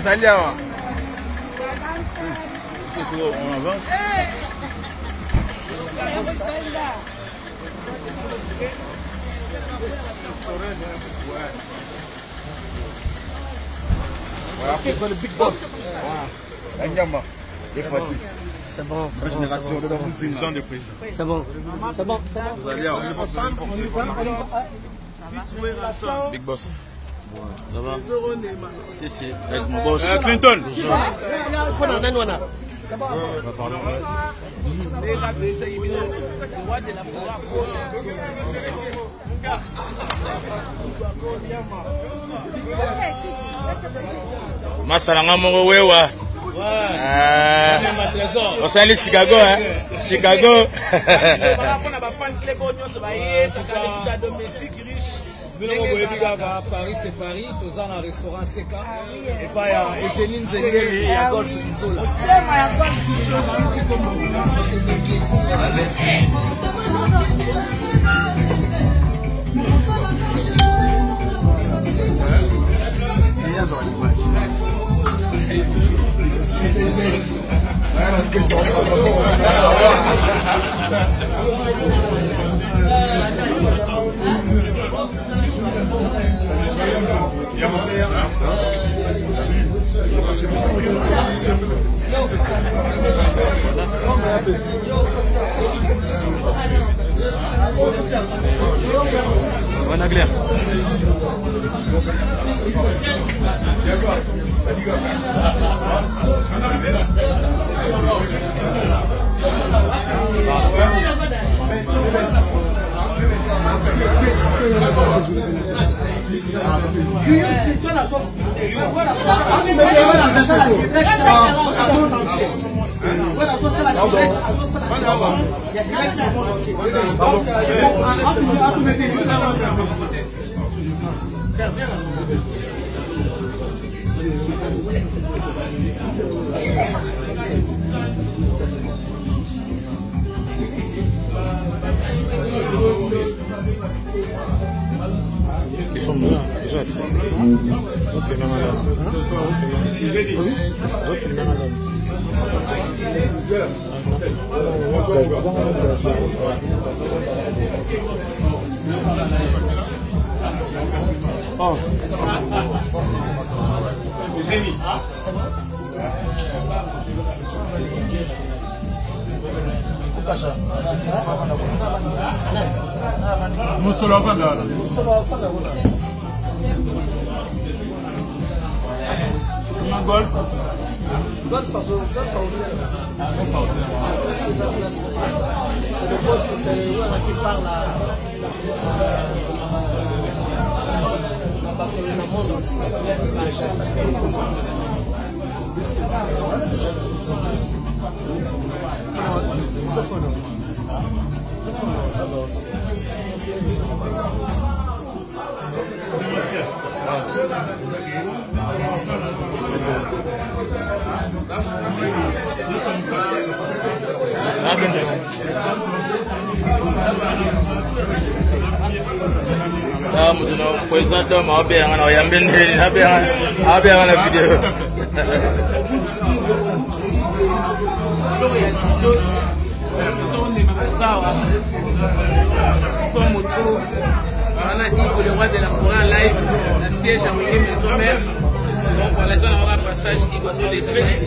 Salia. On avance. Voilà, le big boss. Voilà. C'est bon, c'est bon. Génération de la musique. Président de président. C'est bon. C'est bon. Vous allez Big boss. Ça va? Si, avec mon boss. Clinton. Toujours. Masaranga moko wewa. Osali Chicago, hein? Chicago. Paris c'est Paris, tous dans un restaurant CK et pas Eugénie Nzengeli et à Golf Isola. On a clair. Ils sont bons, ils sont attirés. C'est la malade. C'est la malade. Oh. Musolo fanda. Golf. C'est le boss, c'est le joueur qui parle à la montre. Président m'a bien on y a bien la vidéo. Son moto, on a Yves le roi de la forêt en live, la siège à Wiki Maison Mère. Donc voilà, ça on a un passage qui va sur les traits.